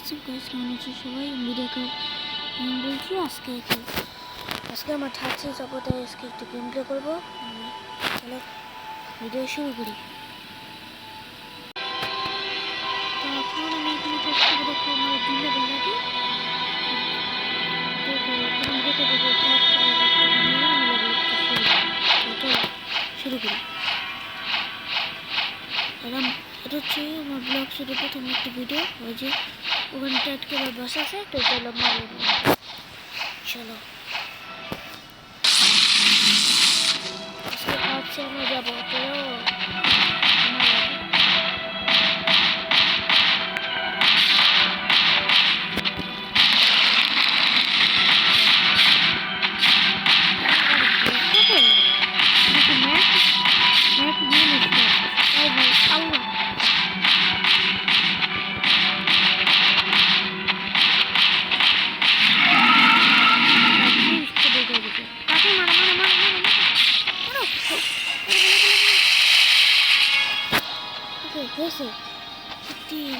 WhatsApp guys, কেমন আছো সবাই? আমি বলছি আজকে আমার থাকছে সাপোর্টে আজকে একটু গেম প্লে করবো। চলো ভিডিও শুরু করি। তো এখন আমি এখানে ফার্স্ট থেকে দেখো আমার 2 লেভেল লাগে। দেখো এখানে দেখে দেবো শুরু করি। এটা হচ্ছে আমার ব্লগ শুরু প্রথম একটা ভিডিও, ওই যে ওখানে টাটকে বাস আছে, তো চলো চলো আজকে আমরা যাবো। চলো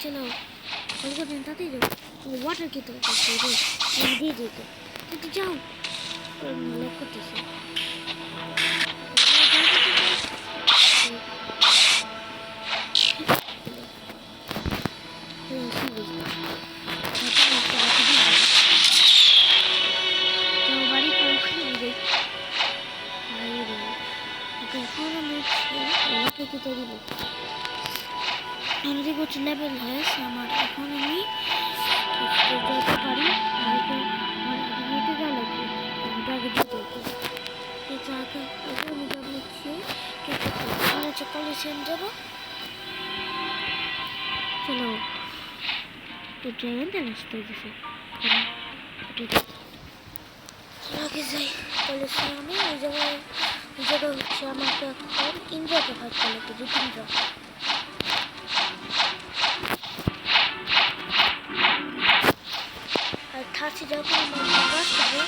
चलो उनको देते जाओ वाटर की तरफ दे देते तो जाओ लॉक करते से আমাদের কিছু লেভেল হয়েছে আমার, এখন আমি যেতে পারি। নিতে গেল কলেজ যাবো। চলো তো ট্রেনটা আসতে গেছে, আগে যাই কলেজ। আমি ওই জায়গায় হচ্ছে আমাকে এখন ইন্ডিয়াকে ভাগ করলে তো দু তিনটা আর থাকছি যখন আমার বাস করবে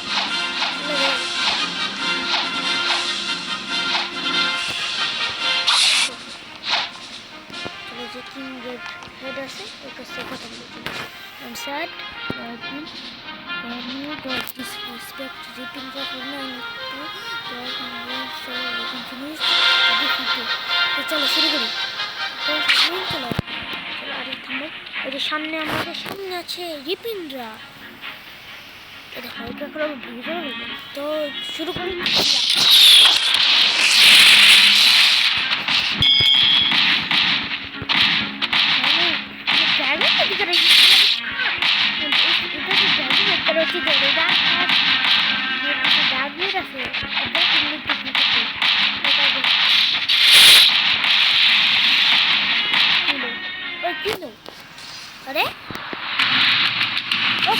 যে কিং রেড হেড আছে ওর কাছে কথা বলছি। I'm sad, but you don't disrespect ripping the phone তো চলো শুরু করি। চলো আরে থামো, ওই যে সামনে আমাদের সামনে আছে রিপিনরা, এটা হালকা করে আমি ভেঙে যাবো। তো শুরু করি। अरे ओ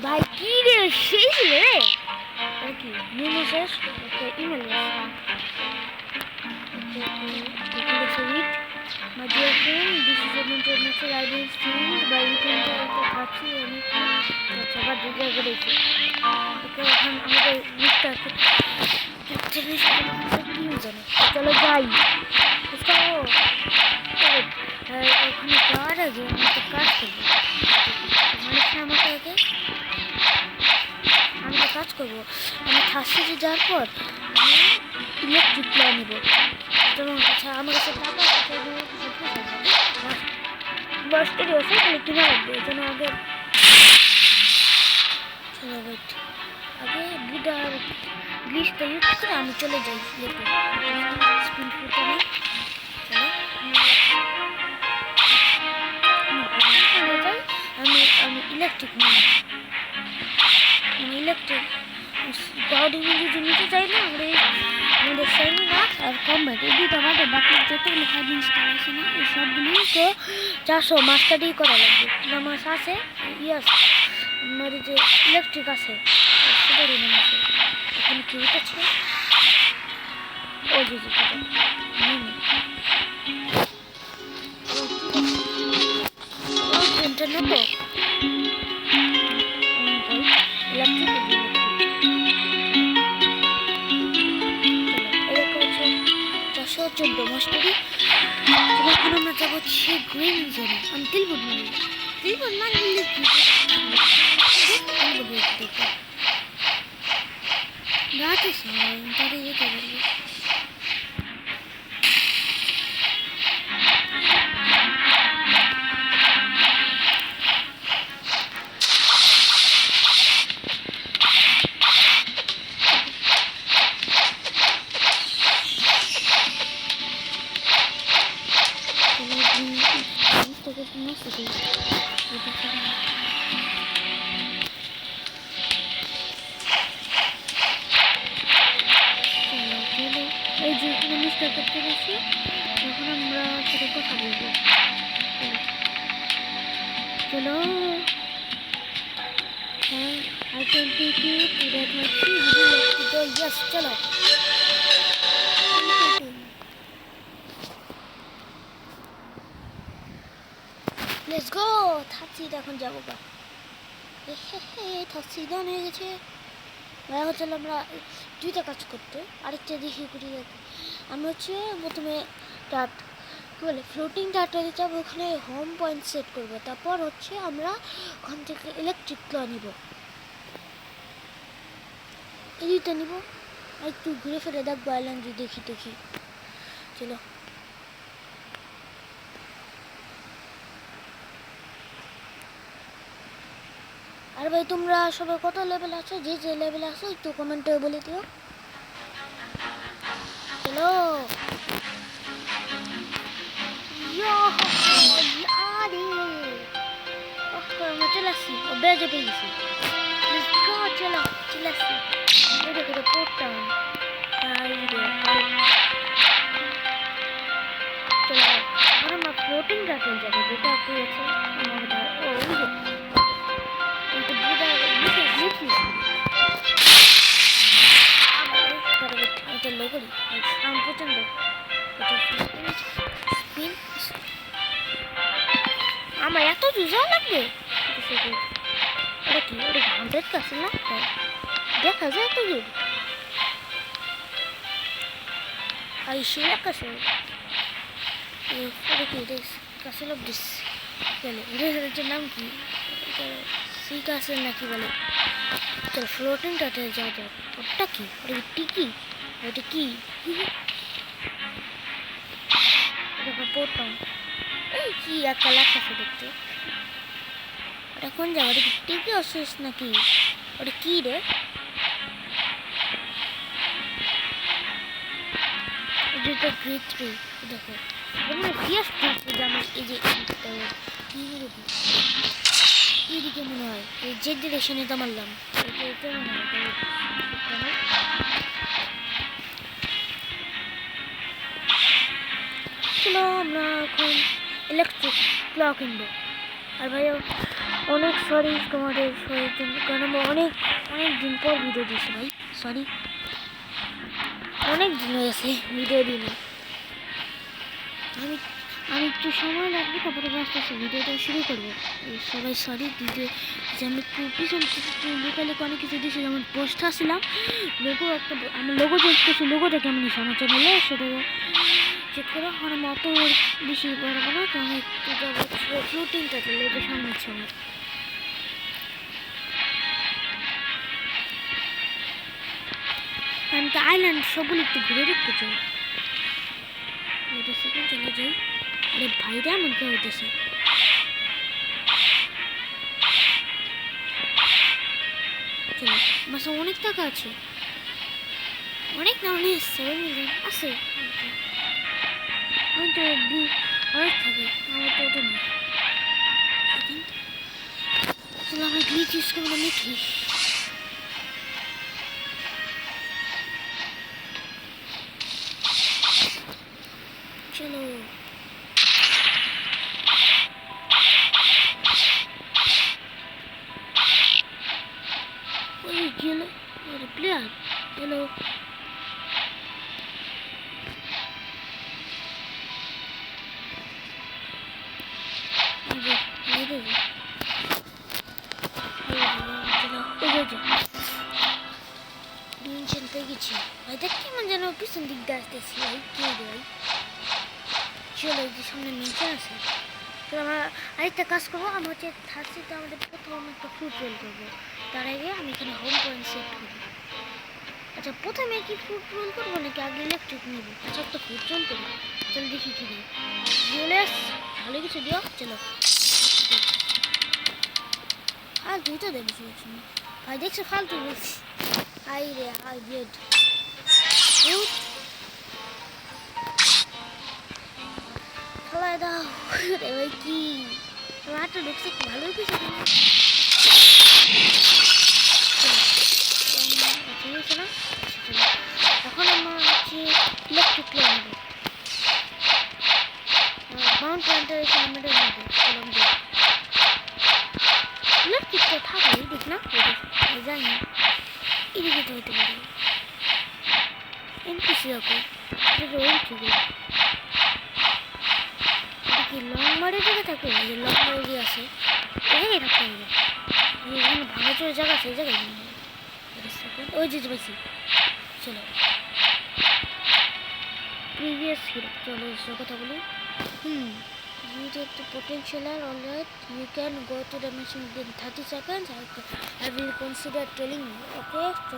ভাই কি রে শেষ রে কি নিয়ে শেষ email My dear friend, this is an international library streamed by Nintendo Kachi and সবার দিকে করেছে। ওকে এখন আমাদের লিস্ট আছে কি জানে। চলো যাই ওখানে যাওয়ার আগে আমি একটা কাজ করবো। আমাকে আগে আমি তো কাজ করবো। আমি থার্সিতে যাওয়ার পর আমি ইলেকট্রিক প্ল্যান নেবো। আমার কাছে টাকা বাসটারই আছে, তাহলে কিনে রাখবে। এখানে আগে গ্লিচটা ইউজ করে আমি চলে যাই ইয়েতে স্পিড ফুটে না চলো আমি আমি ইলেকট্রিক নিই ইলেকট্রিক গার্ডিং যদি নিতে চাই না আমাদের সেমি না আর কমব্যাট এই দুটো আমাদের বাকি যতগুলো ফাইভ ইনস্টল আছে না এই সবগুলি তো 400 মাস্টারই করা লাগবে আমার আছে ইয়াস আমার যে ইলেকট্রিক আছে সেটারই নাম আছে এখানে কি আছে ও জি জি ইন্টারনেট চোদ্দ মাস্টারি এখন আমরা যাবো হচ্ছে গ্রিন জোনে আমি তিলবুট মানে তিলবুট মানে রাতে তাদের যেতে পারবো এই যে জিনিসটা করতে গেছি তখন আমরা সেটা কথা বলবো চলো হ্যাঁ I can take you to the country yes চলো লেটস গো থাকছি এখন যাবো গা থাকছি ডান হয়ে গেছে ভাই হচ্ছে আমরা দুইটা কাজ করতে আরেকটা দেখি করি আমরা হচ্ছে প্রথমে ডাট কী বলে ফ্লোটিং ডাটা দিতে হবে ওখানে হোম পয়েন্ট সেট করবো তারপর হচ্ছে আমরা ওখান থেকে ইলেকট্রিক ক্ল নিব এদিকটা নিব আর একটু ঘুরে ফিরে দেখবো আইল্যান্ড দেখি চলো আর ভাই তোমরা সবাই কত লেভেল আছো যে যে লেভেল আছো একটু কমেন্টে বলে দিও চলো আমরা চলে আসছি বেজে পেয়ে গেছি চলো চলে আসছি এটা করে পড়তাম চলো এবার আমরা ফ্লোটিং রাখতে যাবো যেটা পেয়েছে আমার এত দুজা লাগবে ওটা কি ওটা 100 কাছে না দেখা যায় এত দূর আর শিলা কাছে ওটা কি কাছে লোক দিস চলো এটার নাম কি সি কাছে নাকি বলে চলো ফ্লোটিংটাতে যাওয়া যাক ওটা কি ওটা টিকি ওটা কি ওটা পড়তাম এই কি একটা লাগতেছে দেখতে ওটা কোন জায়গা ওটা কি টিকি অসুস নাকি ওটা কি রে এটা গ্রেড 3 দেখো আমরা ফিয়াস ট্রি জানো এই যে কি রকম এইদিকে মনে হয় এই যে ডিরেকশনে তো মারলাম এটা মনে হয় চলো আমরা এখন ইলেকট্রিক ক্লক কিনবো আর ভাইয়া অনেক সরি তোমাদের সরির জন্য কারণ আমরা অনেক দিন পর ভিডিও দিয়েছি ভাই সরি অনেক দিন হয়েছে ভিডিও দিই না আমি একটু সময় লাগবে তারপরে আস্তে আস্তে ভিডিওটা শুরু করবো সবাই সরি দিতে যে আমি একটু পিছন লোকালে অনেক কিছু দিয়েছি যেমন পোস্ট আসছিলাম লোগো একটা আমার লোগো চেঞ্জ করছি লোগোটা কেমন এসে আমার চ্যানেলে সেটা চেক করে আমার অত বেশি বাড়াবো না তো আমি একটু যাবো ফ্লোটিংটাতে লোগো সামনে হচ্ছে আমার আমি তো আইল্যান্ড সবগুলো একটু ঘুরে দেখতে চাই সেখানে চলে যাই আরে ভাইরা এমন কেউ হইতেছে চলো বাসা অনেক টাকা আছে অনেক না অনেক 7 মিলিয়ন আছে আমি তো অনেক থাকে আমার তো ওটা নেই চলো আমি গ্লিচ ইউজ করবো মিঠি চলো ওই গেল আরে প্লেয়ার হ্যালো গেছি ভাই দেখ কেমন যেন পিছন দিক দিয়ে আসতেছি ভাই কে ভাই চলো এই যে সামনে নিচে আছে তো আমরা আরেকটা কাজ করবো আমি হচ্ছে থার্সিতে আমাদের প্রথম একটা ফ্রুট রোল করবো তার আগে আমি এখানে হোম পয়েন্ট সেট করবো আচ্ছা প্রথমে কি ফ্রুট রোল করবো নাকি আগে ইলেকট্রিক নেবো আচ্ছা একটা ফ্রুট রোল করবো চলো দেখি কি দিই জিওলেস ভালো কিছু দিও চলো আর দুইটা দেবো শুনে ভাই দেখছো ফালতু বলছি আই রে আই ব্লেড খেলায় দাও রে ভাই কি মাঠটা দেখছি ভালো কিছু না এখন আমরা হচ্ছে ইলেকট্রিক নেবো মাউন্ট পয়েন্টার এসে আমাদের নেবো ইলেকট্রিকটা থাকবে দেখ না যাই না এদিকে তো হইতে পারে এনপিসি রাখো কি লং মারের জায়গা থাকে যে লং মারে যে আছে ওই জায়গায় থাকতে হবে এখানে ভাঙাচোরের জায়গা আছে ওই জায়গায় ওই যে পাইছি চলো প্রিভিয়াস হিরো চলো এসে কথা বলি you take the potential alright you can go to the mission within 30 seconds I will consider telling you okay so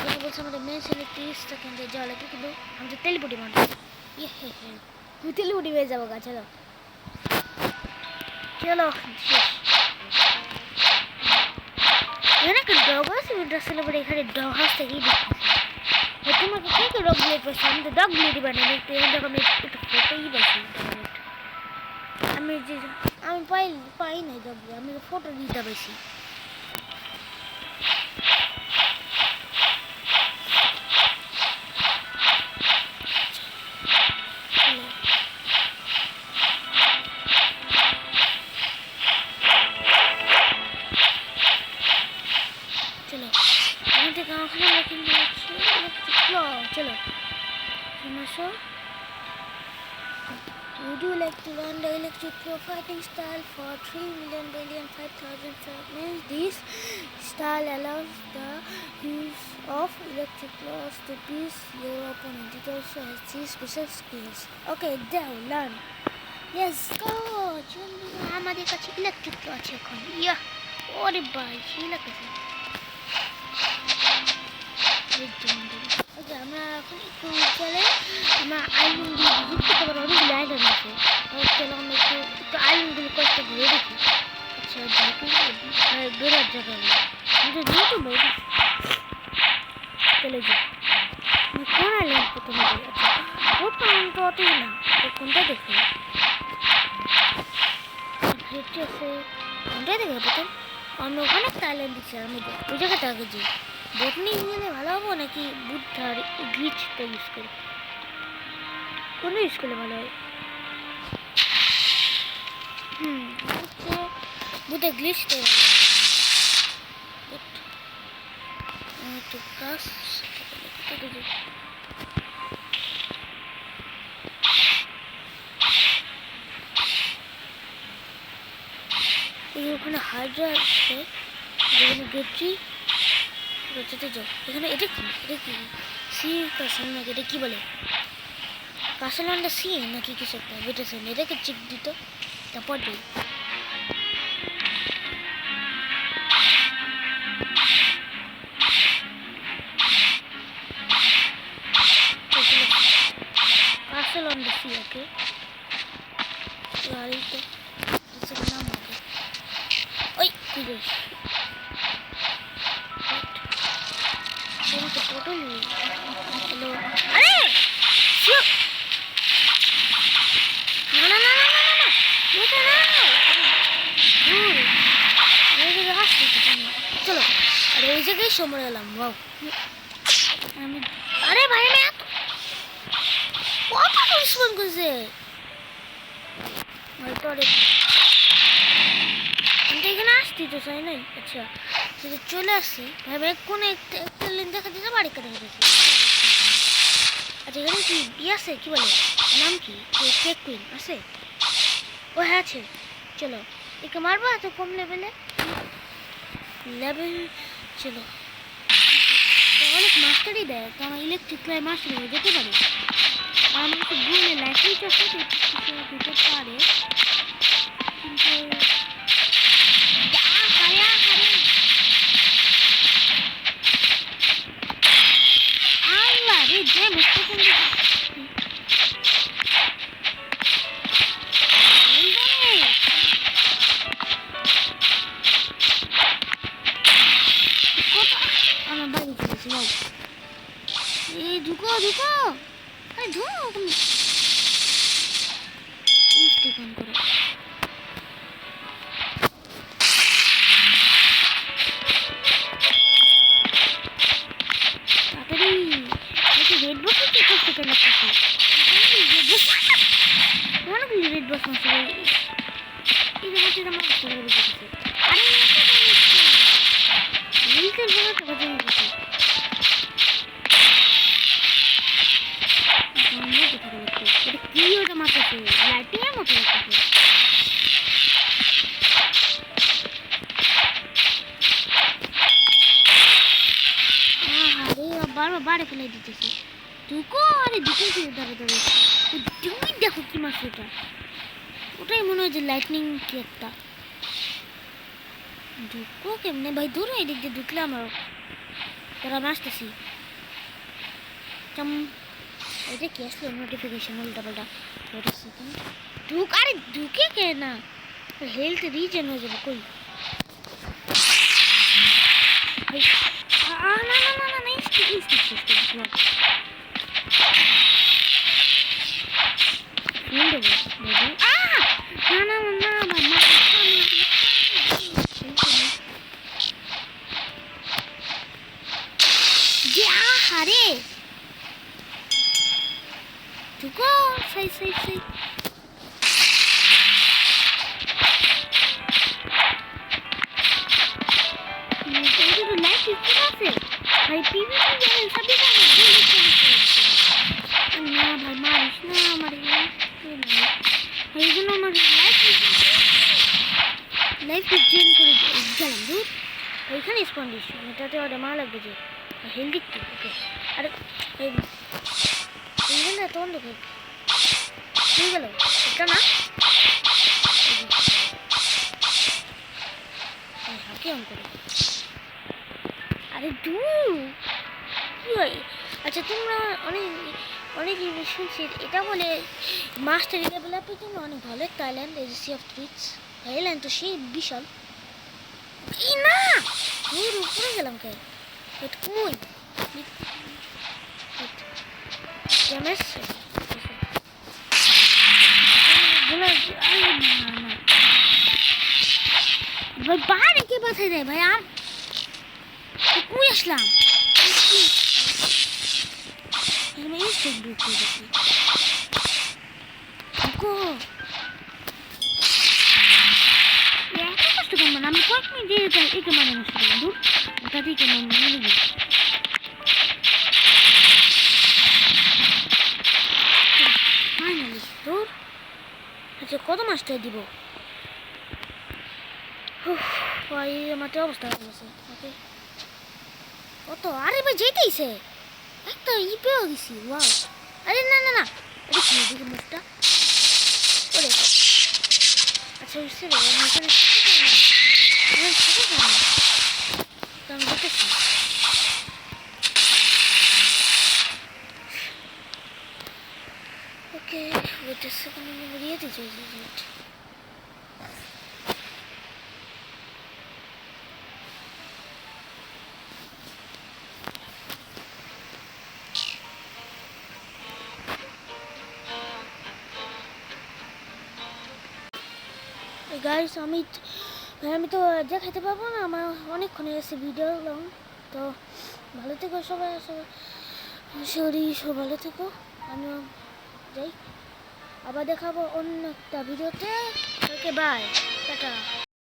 ये बोल समझे मैं चले 30 सेकंड जाओ लेकिन किलो हम जो टेलीपोर्ट मारते ये है मैं टेलीपोर्ट में जाऊंगा चलो चलो ये ना कि डॉग हाउस में ड्रेस ले बड़े खड़े डॉग हाउस तक ही दिखते हैं तुम्हें क्या क्या डॉग ब्लेड पर सामने डॉग ब्लेड बना देखते हैं जब हमें एक फोटो ही बची আমি পাই নাই যাবো আমি ফটো দিতে পারছি চলো আমাদের গাঁওখানে চলো আসো Would you like to learn the electric claw fighting style for 3,000,000,000 fragments? This style allows the use of electric claws to pierce your opponent. It also has 3 special skills. Okay, now learn. Let's go! আমাদের কাছে electric ক্ল আছে এখন ইয়া ওরে ভাই সেই লাগছে আমরা এখন একটু চলে আমরা আইল্যান্ডগুলো ভিজিট করতে পারবো অনেকগুলো আইল্যান্ড আছে চলো আমরা একটু আইল্যান্ডগুলো কয়েকটা ঘুরে দেখি আচ্ছা বেরোর জায়গা কিন্তু যেহেতু বেরো চলে যাই কোন আইল্যান্ড প্রথমে যাই আচ্ছা প্রথম তো অতই না কোনটা দেখি আছে কোনটা দেখে প্রথম আমরা ওখানে একটা আইল্যান্ড দিচ্ছি আমি ওই জায়গাটা আগে যাই বোট নিয়ে গেলে ভালো হবো নাকি বুদ্ধার গ্লিচটা ইউজ করি কোনটা ইউজ করলে ভালো হয় হচ্ছে বুদ্ধার গ্লিচটা একটু গাছ ওখানে হাইড্রা আছে যেখানে গেছি যেতে যাও এখানে এটা কি সি কাসল নাকি এটা কি বলে কাসলান্ডা সি নাকি কিছু একটা বেটেছে এটাকে চেক দিত তারপর দিই কাসলান্ডা সি ওকে আর এইটা নাম ওকে ওই কি রে Totally চলো। আরে এই জায়গায় সময় এলাম। ওয়াও আমি আরে ভাই আমি এত কত রেসপন্স করছে হয়তো অনেক আমি তো এখানে আসতে তো চাই নাই। আচ্ছা চলে আসছি ভাই ভাই কোন একটা লাইন দেখা দিতে বাড়ি কাটা গেছে। আচ্ছা এখানে কি আছে কি বলে নাম কি কেক কুইন আছে? ও হ্যাঁ আছে। চলো একে মারবো এত কম লেভেল। চলো অনেক মাস্টারই দেয় তো আমার ইলেকট্রিক লাই মাস্টার হয়ে যেতে পারে। আর আমার তো গুনে লাইফই আছে দিতে পারে কিন্তু আল্লাহ রে যে মুক্ত আমার বাড়ি চলেছি বাবু এই ঢুকো ঢুকো আরে ঢুকো তুমি ইনস্টাগ্রাম করো তাড়াতাড়ি রেড বক্স চেক করতে কেন লাগতেছে অনেকগুলি রেড বক্স আছে এই যে আমার বুঝতে পেরেছি। আরে মিল্কের জন্য তো কথা বলছি এটা কি ওটা মাথাতে লাইটিং এর মতো লাগতেছে। আরে বারবার বাড়ি ফেলে দিতেছি ঢুকো। আরে ঢুকে কি ধরে ধরে তুমি দেখো কি মাছ ওটা ওটাই মনে হয় যে লাইটনিং কি একটা ঢুকো কেমনে ভাই দূর এদিক দিয়ে ঢুকলে আমার তারা আমি আসতেছি এটা কি আসলো নোটিফিকেশন উল্টা পাল্টা ঢুক আরে ঢুকে কে না হেলথ রিজেন হয়ে যাবে কই না না না না না আরে ঢুকো সাই সাই সাই ভাই পিভিপি গেলেন সবই না ভাই মারিস না আমার এই জন্য আমার লাইফ চেঞ্জ করে গেলাম দূর ওইখানে স্পন দিস এটাতে ওটা মারা লাগবে যে হেলদি ওকে আরে এইখানে এত অন্ধকার হয়ে গেল এটা না হাঁকে অন করে আরে দূর কি হয়। আচ্ছা তোমরা অনেক অনেক শুনছি এটা বলে মাস্টার লেভেল আপের জন্য অনেক ভালো একটা আইল্যান্ড এই সি অফ ট্রিটস আইল্যান্ড তো সেই বিশাল এই না দূর উপরে গেলাম কে কই কেমস ভাই বাইরে কে বাঁচাই দেয় ভাই আম কই আসলাম আমি ইনস্টেন্ট ব্রেক করে দিচ্ছি এত কষ্ট করবো না আমি কয়েক মিনিট একে মানে নষ্ট করলাম দূর ওটা দিয়ে কেন মনে নেই ফাইনালি দূর আচ্ছা কত মাস্টার দিব ভাই আমার তো অবস্থা হয়ে গেছে ওকে কত আরে ভাই যেতেইছে একটা ই পেয়ে গেছি ওয়াও আরে না না না এটা কি দেখি মুখটা ওরে আচ্ছা বুঝতে রে আমি এখানে আমি দেখেছি ওকে ওইটা সেখানে বেরিয়ে দিয়েছে গাইস আমি ভাই আমি তো দেখাতে পারবো না, আমার অনেকক্ষণ এসে ভিডিও লং। তো ভালো থেকো সবাই, সবাই সব ভালো থেকো। আমিও যাই, আবার দেখাবো অন্য একটা ভিডিওতে। Okay bye, tata.